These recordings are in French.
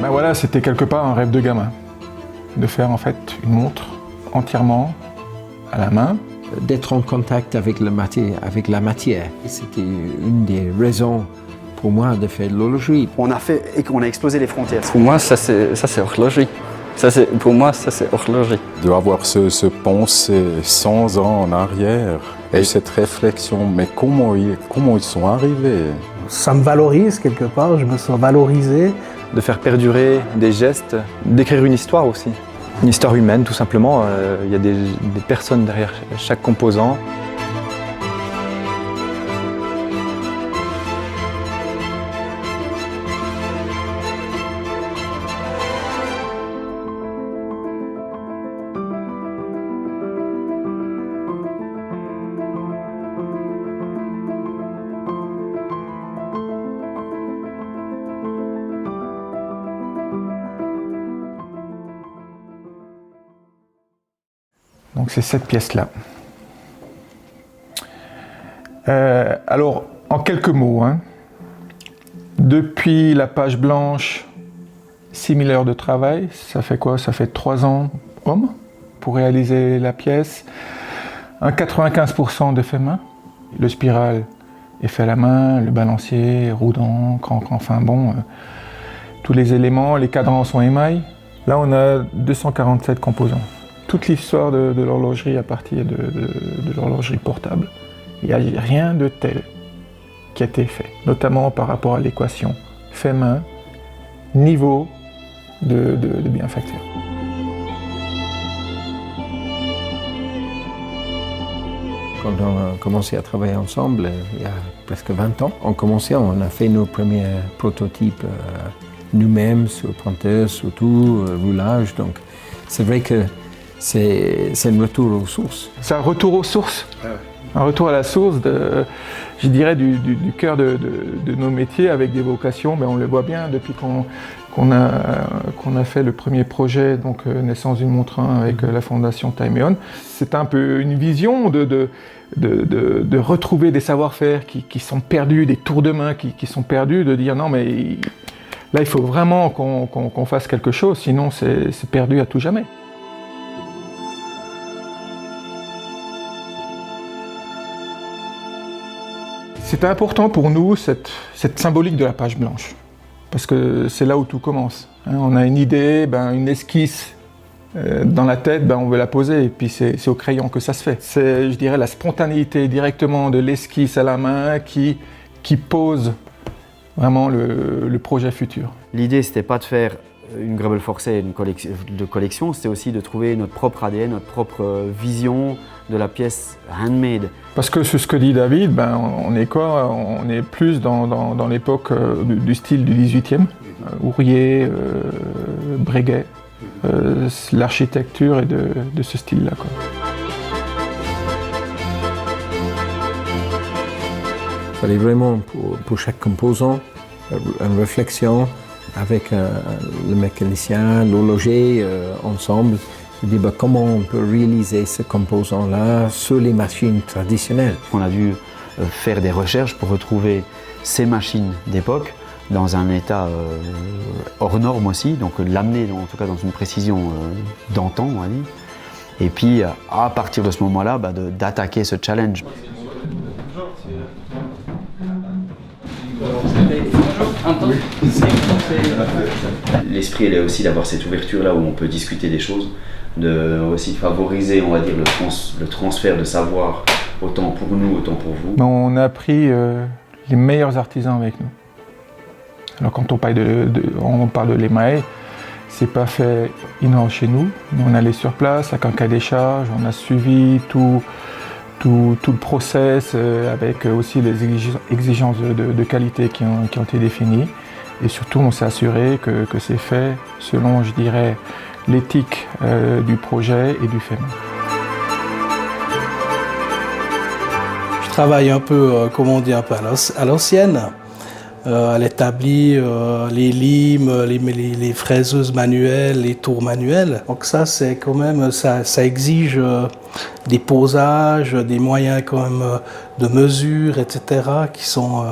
Ben voilà, c'était quelque part un rêve de gamin, de faire en fait une montre entièrement à la main. D'être en contact avec la matière. C'était une des raisons pour moi de faire de l'horlogerie. On a explosé les frontières. Pour moi, ça c'est horlogerie. Pour moi, ça c'est horlogerie. De avoir ce pensée 100 ans en arrière et cette réflexion, mais comment ils sont arrivés? Ça me valorise quelque part, je me sens valorisé. De faire perdurer des gestes, d'écrire une histoire aussi. Une histoire humaine tout simplement, il y a des personnes derrière chaque composant. Donc c'est cette pièce-là. Alors, en quelques mots, depuis la page blanche, 6000 heures de travail, ça fait quoi? Ça fait 3 ans homme pour réaliser la pièce. Un 95% de fait main. Le spiral est fait à la main, le balancier, roue d'encre, enfin bon, tous les éléments, les cadrans sont émail. Là, on a 247 composants. Toute l'histoire de l'horlogerie à partir de l'horlogerie portable. Il n'y a rien de tel qui a été fait, notamment par rapport à l'équation fait main, niveau de bienfacture. Quand on a commencé à travailler ensemble, il y a presque 20 ans, on a fait nos premiers prototypes nous-mêmes sur pointeuse, sur tout, roulage. Donc c'est vrai que c'est un retour aux sources. C'est un retour aux sources, un retour à la source, je dirais, du cœur de nos métiers avec des vocations. On le voit bien depuis qu'on a fait le premier projet, donc Naissance d'une montre 1 avec la fondation Time & On. C'est un peu une vision de retrouver des savoir-faire qui sont perdus, des tours de main qui sont perdus, de dire non mais là il faut vraiment qu'on fasse quelque chose, sinon c'est perdu à tout jamais. C'était important pour nous, cette symbolique de la page blanche, parce que c'est là où tout commence. On a une idée, une esquisse dans la tête, on veut la poser, et puis c'est au crayon que ça se fait. C'est, je dirais, la spontanéité directement de l'esquisse à la main qui pose vraiment le projet futur. L'idée, c'était pas de faire une Greubel Forsey de collection, c'était aussi de trouver notre propre ADN, notre propre vision de la pièce handmade. Parce que ce que dit David, on est quoi? On est plus dans l'époque du style du 18e, ouvrier, Breguet. L'architecture est de ce style-là. Il fallait vraiment, pour chaque composant, une réflexion avec le mécanicien, l'horloger, ensemble. Je dis comment on peut réaliser ce composant-là sur les machines traditionnelles. On a dû faire des recherches pour retrouver ces machines d'époque dans un état hors norme aussi, donc l'amener en tout cas dans une précision d'antan, on va dire. Et puis à partir de ce moment-là, d'attaquer ce challenge. L'esprit, elle est aussi d'avoir cette ouverture-là où on peut discuter des choses, aussi favoriser, on va dire, le transfert de savoir, autant pour nous, autant pour vous. On a pris les meilleurs artisans avec nous. Alors quand on parle de l'émail, c'est pas fait in-house chez nous, mais on allait sur place avec un cahier des charges, on a suivi tout le process avec aussi les exigences de qualité qui ont été définies. Et surtout, on s'est assuré que c'est fait selon, je dirais, l'éthique du projet et du fait. Je travaille un peu, à l'ancienne. Elle établit les limes, les fraiseuses manuelles, les tours manuelles. Donc ça, c'est quand même, ça exige des posages, des moyens quand même de mesure, etc., qui sont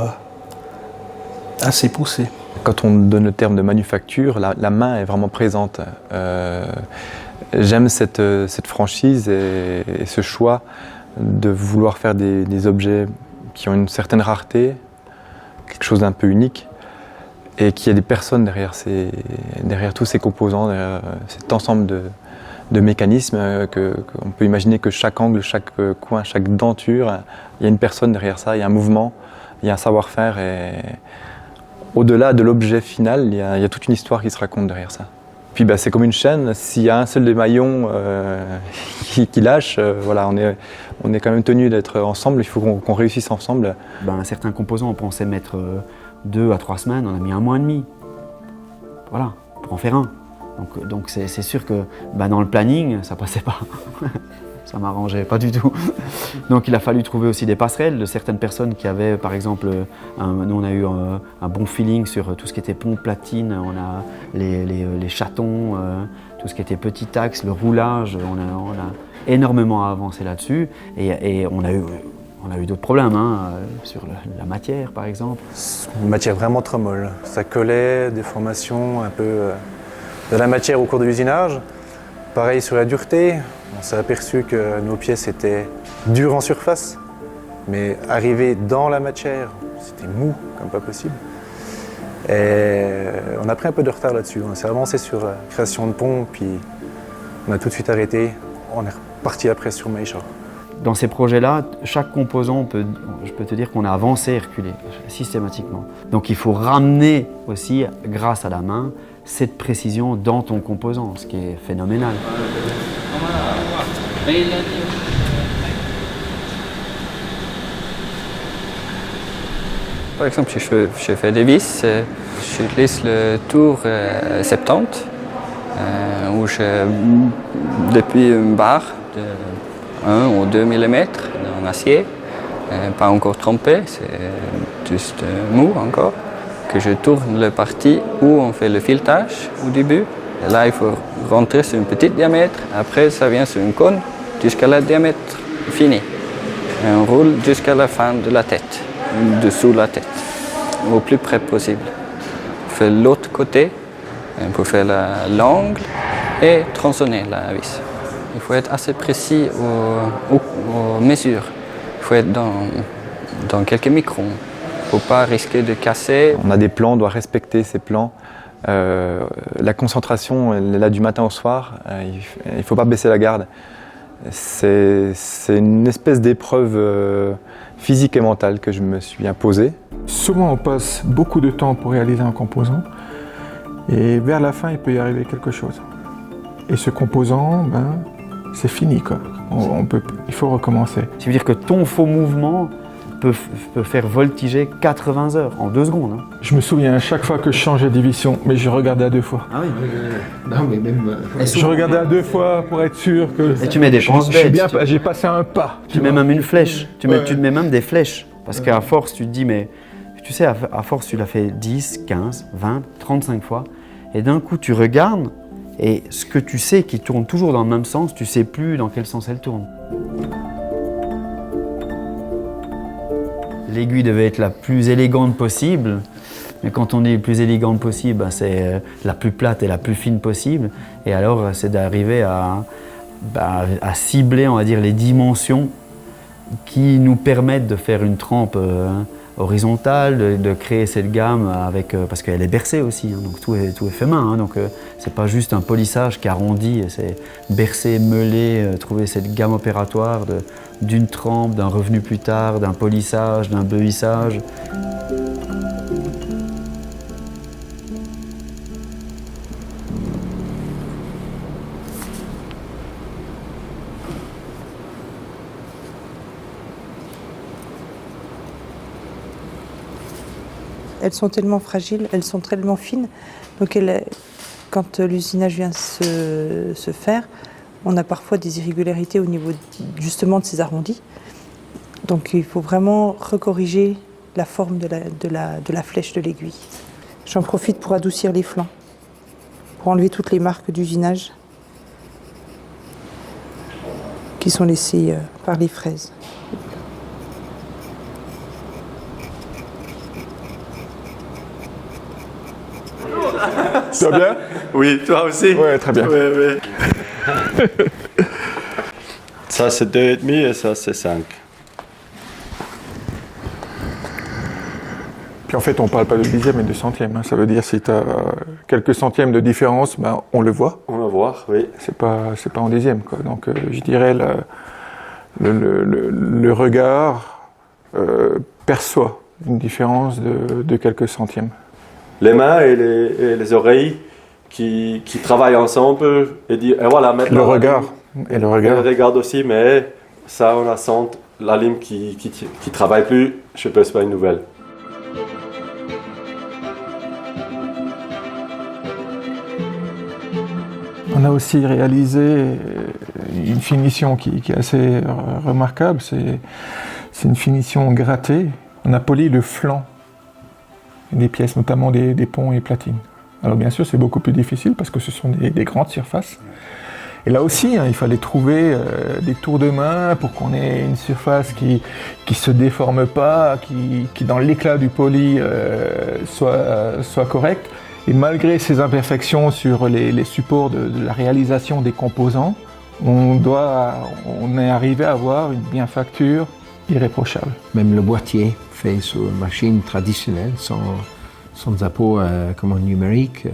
assez poussés. Quand on donne le terme de manufacture, la main est vraiment présente. J'aime cette franchise et ce choix de vouloir faire des objets qui ont une certaine rareté, quelque chose d'un peu unique, et qu'il y a des personnes derrière tous ces composants, derrière cet ensemble de mécanismes qu'on peut imaginer que chaque angle, chaque coin, chaque denture, il y a une personne derrière ça, il y a un mouvement, il y a un savoir-faire, et au-delà de l'objet final, il y a toute une histoire qui se raconte derrière ça. Puis c'est comme une chaîne, s'il y a un seul des maillons qui lâche, voilà, on est quand même tenu d'être ensemble, il faut qu'on réussisse ensemble. Certains composants, on pensait mettre 2 à 3 semaines, on a mis 1 mois et demi. Voilà, pour en faire un. Donc c'est sûr que dans le planning, ça passait pas. Ça m'arrangeait pas du tout. Donc il a fallu trouver aussi des passerelles de certaines personnes qui avaient, par exemple, nous on a eu un bon feeling sur tout ce qui était pompe platine, on a les chatons, tout ce qui était petit axe, le roulage, on a énormément avancé là-dessus et on a eu d'autres problèmes sur la matière par exemple. Une matière vraiment trop molle, ça collait, déformation un peu de la matière au cours de l'usinage. Pareil sur la dureté, on s'est aperçu que nos pièces étaient dures en surface, mais arrivées dans la matière, c'était mou comme pas possible. Et on a pris un peu de retard là-dessus, on s'est avancé sur la création de pompes, puis on a tout de suite arrêté, on est reparti après sur Meisha. Dans ces projets-là, chaque composant, je peux te dire qu'on a avancé et reculé systématiquement. Donc il faut ramener aussi, grâce à la main, cette précision dans ton composant, ce qui est phénoménal. Par exemple, si je fais des vis, j'utilise le tour 70, où depuis une barre de 1 ou 2 mm en acier, pas encore trempé, c'est juste mou encore, que je tourne la partie où on fait le filetage au début. Et là, il faut rentrer sur une petite diamètre, après ça vient sur une cône jusqu'à la diamètre fini. Et on roule jusqu'à la fin de la tête, dessous la tête, au plus près possible. On fait l'autre côté pour faire l'angle et tronçonner la vis. Il faut être assez précis aux mesures. Il faut être dans quelques microns. Il ne faut pas risquer de casser. On a des plans, on doit respecter ces plans. La concentration, elle est là du matin au soir. Il ne faut pas baisser la garde. C'est une espèce d'épreuve physique et mentale que je me suis imposée. Souvent, on passe beaucoup de temps pour réaliser un composant et vers la fin, il peut y arriver quelque chose. Et ce composant, c'est fini, quoi. Il faut recommencer. Ça veut dire que ton faux mouvement peut faire voltiger 80 heures en 2 secondes. Je me souviens à chaque fois que je changeais de division, mais je regardais à 2 fois. Ah oui. Non, mais même. Je regardais à 2 fois pour être sûr que. Et tu mets des penses bêtes. J'ai passé un pas. Tu mets même une flèche. Tu te mets même des flèches. Parce qu'à force, tu te dis, mais tu sais, à force, tu l'as fait 10, 15, 20, 35 fois. Et d'un coup, tu regardes, et ce que tu sais qui tourne toujours dans le même sens, tu ne sais plus dans quel sens elle tourne. L'aiguille devait être la plus élégante possible, mais quand on dit la plus élégante possible, c'est la plus plate et la plus fine possible. Et alors, c'est d'arriver à cibler, on va dire, les dimensions qui nous permettent de faire une trempe horizontale, de créer cette gamme avec, parce qu'elle est bercée aussi, donc tout est fait main. Donc c'est pas juste un polissage qui arrondit, c'est bercer, meuler, trouver cette gamme opératoire d'une trempe, d'un revenu plus tard, d'un polissage, d'un beuissage. Elles sont tellement fragiles, elles sont tellement fines, donc quand l'usinage vient se faire, on a parfois des irrégularités au niveau justement de ces arrondis. Donc il faut vraiment recorriger la forme de la flèche de l'aiguille. J'en profite pour adoucir les flancs, pour enlever toutes les marques d'usinage qui sont laissées par les fraises. Tu vas bien? Oui, toi aussi? Ouais, très bien. Oui. Ça, c'est 2,5 et ça, c'est 5. Puis en fait, on parle pas de dixième mais de centième. Hein. Ça veut dire si tu as quelques centièmes de différence, ben, on le voit. On va voir, oui. C'est pas en dixième, quoi. Donc je dirais le regard perçoit une différence de quelques centièmes. Les mains et les oreilles qui travaillent ensemble et disent, et voilà, maintenant... Le regard. Et le regard. Le regard aussi, mais ça, on a sent la lime qui travaille plus, je pense pas une nouvelle. On a aussi réalisé une finition qui est assez remarquable, c'est une finition grattée. On a poli le flanc des pièces, notamment des ponts et platines. Alors bien sûr, c'est beaucoup plus difficile parce que ce sont des grandes surfaces. Et là aussi, hein, il fallait trouver des tours de main pour qu'on ait une surface qui se déforme pas, qui dans l'éclat du poli soit correcte. Et malgré ces imperfections sur les supports de la réalisation des composants, on est arrivé à avoir une bienfacture irréprochable. Même le boîtier fait sur une machine traditionnelle, sans apport numérique,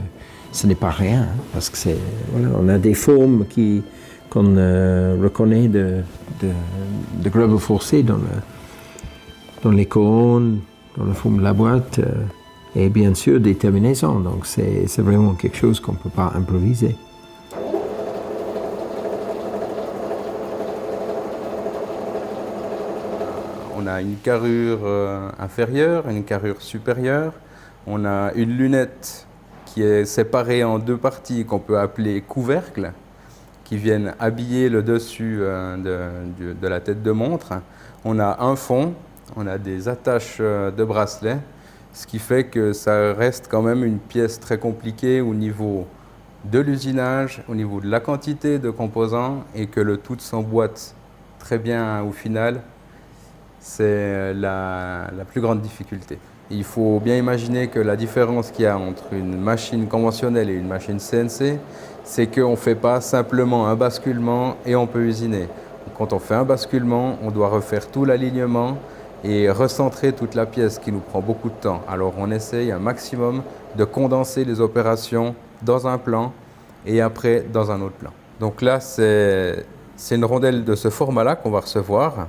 ce n'est pas rien, hein, parce que on a des formes qu'on reconnaît de gravel forcé dans les cônes, dans la forme de la boîte. Et bien sûr des terminaisons, donc c'est vraiment quelque chose qu'on ne peut pas improviser. On a une carrure inférieure, une carrure supérieure. On a une lunette qui est séparée en deux parties qu'on peut appeler couvercles, qui viennent habiller le dessus de la tête de montre. On a un fond, on a des attaches de bracelets, ce qui fait que ça reste quand même une pièce très compliquée au niveau de l'usinage, au niveau de la quantité de composants, et que le tout s'emboîte très bien au final, c'est la plus grande difficulté. Il faut bien imaginer que la différence qu'il y a entre une machine conventionnelle et une machine CNC, c'est qu'on ne fait pas simplement un basculement et on peut usiner. Quand on fait un basculement, on doit refaire tout l'alignement et recentrer toute la pièce qui nous prend beaucoup de temps. Alors on essaye un maximum de condenser les opérations dans un plan et après dans un autre plan. Donc là, c'est une rondelle de ce format-là qu'on va recevoir,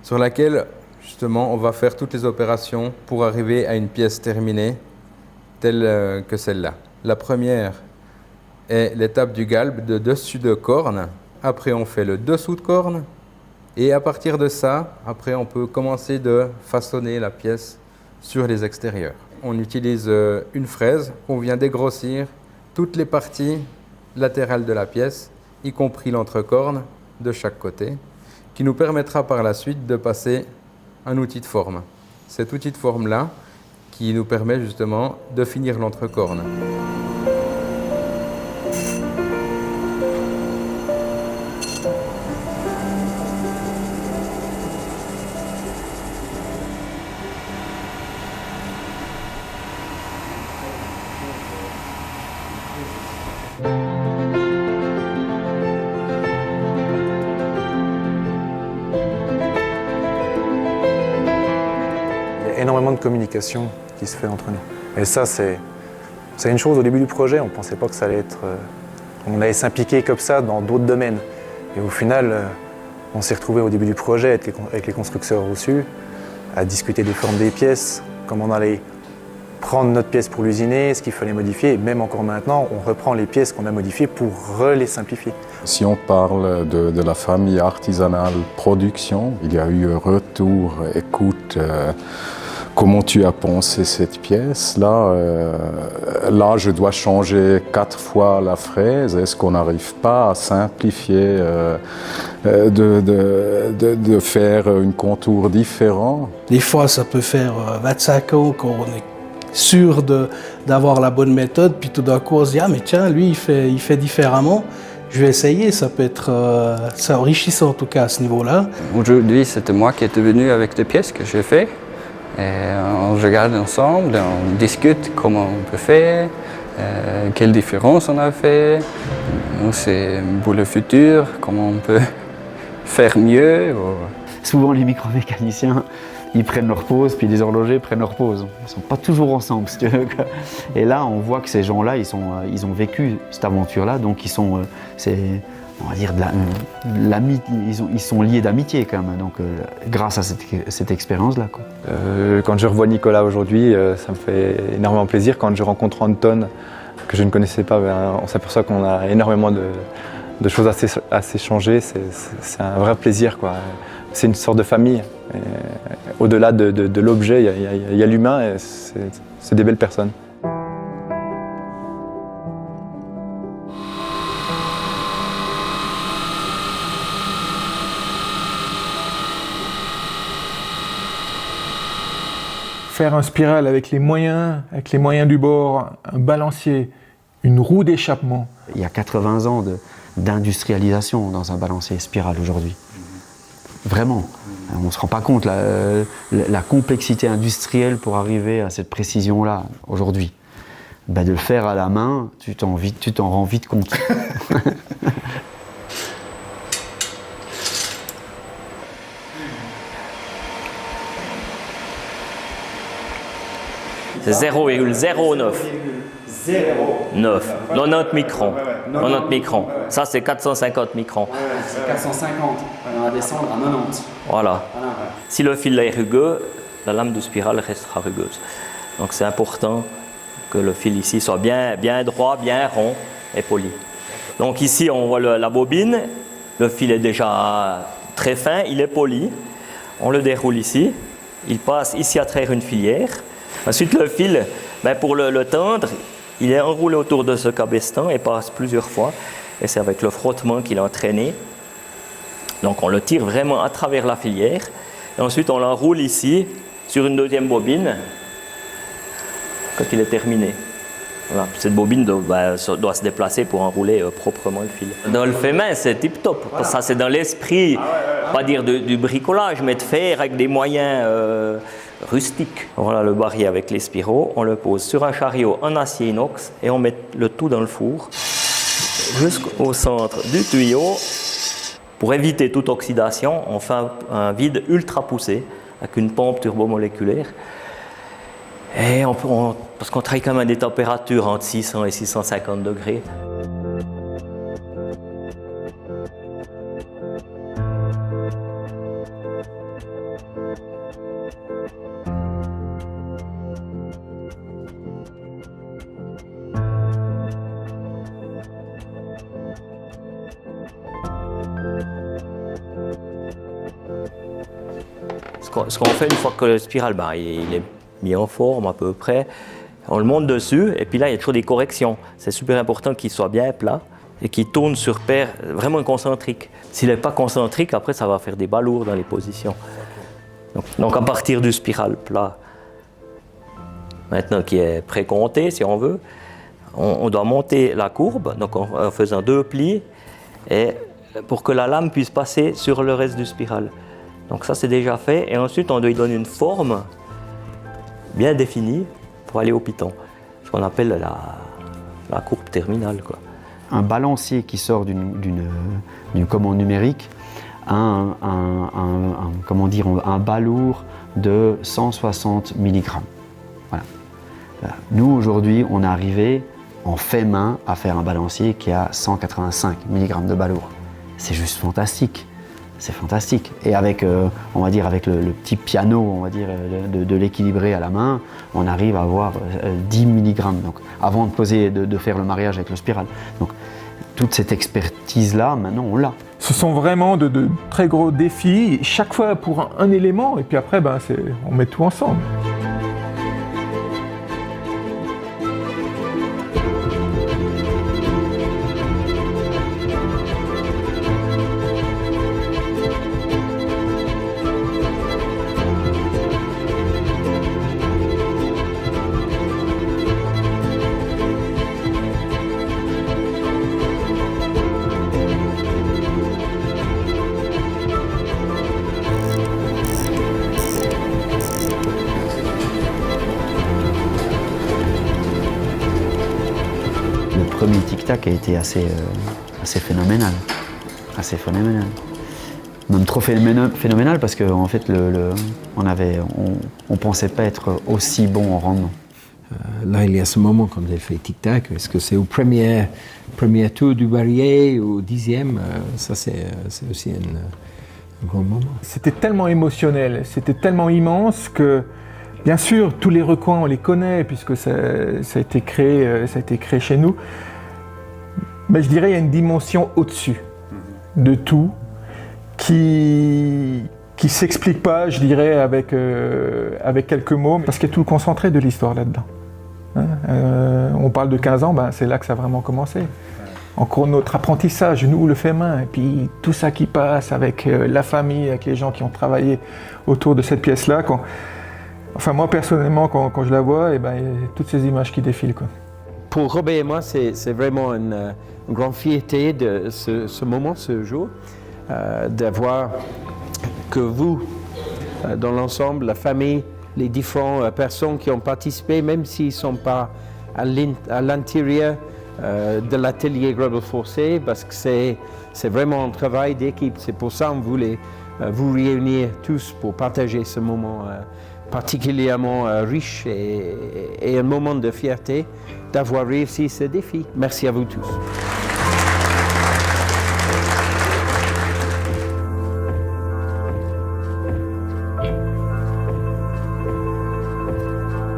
sur laquelle justement on va faire toutes les opérations pour arriver à une pièce terminée telle que celle-là. La première est l'étape du galbe de dessus de corne. Après on fait le dessous de corne. Et à partir de ça, après, on peut commencer de façonner la pièce sur les extérieurs. On utilise une fraise qu'on vient dégrossir toutes les parties latérales de la pièce, y compris l'entrecorne de chaque côté, qui nous permettra par la suite de passer un outil de forme. Cet outil de forme-là qui nous permet justement de finir l'entrecorne. Énormément de communication qui se fait entre nous. Et ça, c'est une chose au début du projet, on ne pensait pas que ça allait être... on allait s'impliquer comme ça dans d'autres domaines. Et au final, on s'est retrouvé au début du projet avec les constructeurs au-dessus, à discuter des formes des pièces, comment on allait prendre notre pièce pour l'usiner, ce qu'il fallait modifier. Et même encore maintenant, on reprend les pièces qu'on a modifiées pour les simplifier. Si on parle de la famille artisanale production, il y a eu retour, écoute, comment tu as pensé cette pièce? Là, je dois changer 4 fois la fraise. Est-ce qu'on n'arrive pas à simplifier, de faire un contour différent? Des fois, ça peut faire 25 ans qu'on est sûr d'avoir la bonne méthode, puis tout d'un coup, on se dit « Ah, mais tiens, lui, il fait différemment. Je vais essayer. » Ça peut être c'est enrichissant, en tout cas, à ce niveau-là. Aujourd'hui, c'était moi qui étais venu avec des pièces que j'ai fait. Et on regarde ensemble, on discute comment on peut faire, quelle différence on a fait, c'est pour le futur, comment on peut faire mieux. Souvent les micromécaniciens, ils prennent leur pause, puis les horlogers prennent leur pause. Ils ne sont pas toujours ensemble, si tu veux. Et là, on voit que ces gens-là, ils ont vécu cette aventure-là, donc ils sont, on va dire, ils sont liés d'amitié quand même, donc grâce à cette expérience-là. Quand je revois Nicolas aujourd'hui, ça me fait énormément plaisir. Quand je rencontre Anton, que je ne connaissais pas, on s'aperçoit qu'on a énormément de choses à s'échanger. C'est un vrai plaisir, quoi. C'est une sorte de famille. Au-delà de l'objet, il y a l'humain et c'est des belles personnes. Faire un spiral avec les moyens du bord, un balancier, une roue d'échappement. Il y a 80 ans d'industrialisation dans un balancier spiral aujourd'hui. Vraiment. On ne se rend pas compte la complexité industrielle pour arriver à cette précision-là aujourd'hui. De le faire à la main, tu t'en rends vite compte. C'est 0,09. 90 microns. 90 microns. Ça, c'est 450 microns. C'est 450. On va descendre à 90. Voilà. Si le fil est rugueux, la lame de spirale restera rugueuse. Donc, c'est important que le fil ici soit bien droit, bien rond et poli. Donc, ici, on voit la bobine. Le fil est déjà très fin, il est poli. On le déroule ici. Il passe ici à travers une filière. Ensuite, le fil, pour le tendre, il est enroulé autour de ce cabestan et passe plusieurs fois. Et c'est avec le frottement qu'il est entraîné. Donc, on le tire vraiment à travers la filière. Et ensuite, on l'enroule ici, sur une deuxième bobine, quand il est terminé. Voilà. Cette bobine doit se déplacer pour enrouler proprement le fil. Dans le fait main, c'est tip-top. Voilà. Ça, c'est dans l'esprit, pas dire du bricolage, mais de faire avec des moyens rustiques. Voilà le baril avec les spiraux. On le pose sur un chariot en acier inox et on met le tout dans le four jusqu'au centre du tuyau. Pour éviter toute oxydation, on fait un vide ultra poussé avec une pompe turbomoléculaire. Et parce qu'on travaille quand même à des températures entre 600 et 650 degrés. Ce qu'on fait une fois que le spiral il est mis en forme à peu près, on le monte dessus et puis là il y a toujours des corrections. C'est super important qu'il soit bien plat et qu'il tourne sur paire vraiment concentrique. S'il n'est pas concentrique, après ça va faire des balourds dans les positions. Donc à partir du spiral plat, maintenant qui est précompté si on veut, on doit monter la courbe donc en faisant 2 plis et pour que la lame puisse passer sur le reste du spiral. Donc ça c'est déjà fait et ensuite on doit lui donner une forme bien définie pour aller au piton, ce qu'on appelle la courbe terminale, quoi. Un balancier qui sort d'une commande numérique a un balourd de 160 mg. Voilà. Nous aujourd'hui on est arrivé en fait main à faire un balancier qui a 185 mg de balourd. C'est juste fantastique. C'est fantastique. Et avec, on va dire, avec le petit piano, on va dire, de l'équilibrer à la main, on arrive à avoir 10 mg. Donc, avant de faire le mariage avec le spiral. Donc, toute cette expertise-là, maintenant, on l'a. Ce sont vraiment de très gros défis, chaque fois pour un élément, et puis après, on met tout ensemble. Le premier tic-tac a été assez phénoménal. Assez phénoménal. Même trop phénoménal parce qu'en fait, on pensait pas être aussi bon en rendement. Là, il y a ce moment quand elle fait tic-tac. Est-ce que c'est au premier tour du barrière ou au 10e? Ça, c'est aussi un grand moment. C'était tellement émotionnel, c'était tellement immense que, bien sûr, tous les recoins, on les connaît puisque ça a été créé chez nous. Mais je dirais qu'il y a une dimension au-dessus de tout qui s'explique pas, je dirais, avec quelques mots, parce qu'il y a tout le concentré de l'histoire là-dedans. On parle de 15 ans, c'est là que ça a vraiment commencé. Encore notre apprentissage, nous, le fait main, et puis tout ça qui passe avec la famille, avec les gens qui ont travaillé autour de cette pièce-là. Enfin, moi, personnellement, quand je la vois, il y a toutes ces images qui défilent, quoi. Pour Robert et moi, c'est vraiment une grande fierté de ce moment, ce jour, d'avoir que vous, dans l'ensemble, la famille, les différentes personnes qui ont participé, même s'ils ne sont pas à l'intérieur de l'atelier Grenoble Forcé, parce que c'est vraiment un travail d'équipe. C'est pour ça qu'on voulait vous réunir tous pour partager ce moment particulièrement riche et un moment de fierté d'avoir réussi ce défi. Merci à vous tous.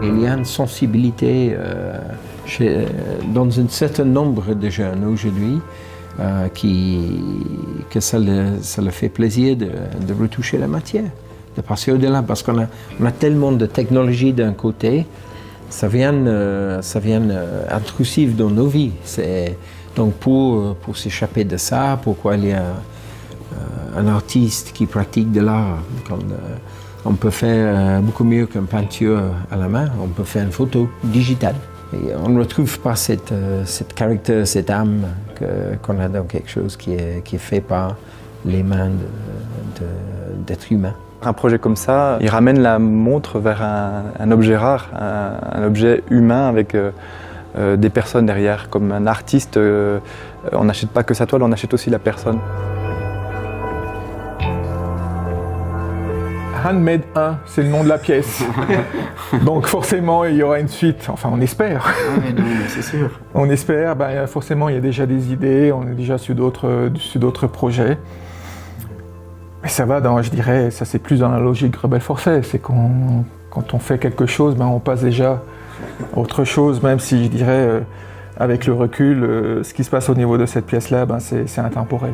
Il y a une sensibilité dans un certain nombre de jeunes aujourd'hui que ça leur fait plaisir de retoucher la matière, de passer au-delà, parce qu'on a tellement de technologies d'un côté, ça vient intrusif dans nos vies. Donc pour s'échapper de ça, pourquoi il y a un artiste qui pratique de l'art, on peut faire beaucoup mieux qu'une peinture à la main, on peut faire une photo digitale. Et on ne retrouve pas cette caractère, cette âme qu'on a dans quelque chose qui est fait par les mains d'êtres humains. Un projet comme ça, il ramène la montre vers un objet rare, un objet humain avec des personnes derrière. Comme un artiste, on n'achète pas que sa toile, on achète aussi la personne. Handmade 1, c'est le nom de la pièce. Donc forcément, il y aura une suite. Enfin, on espère. Ah mais non, mais c'est sûr. On espère. Forcément, il y a déjà des idées. On est déjà sur d'autres projets. Mais ça va je dirais, ça c'est plus dans la logique Grenoble Forcé. C'est quand on fait quelque chose, on passe déjà à autre chose, même si je dirais, avec le recul, ce qui se passe au niveau de cette pièce-là, c'est intemporel.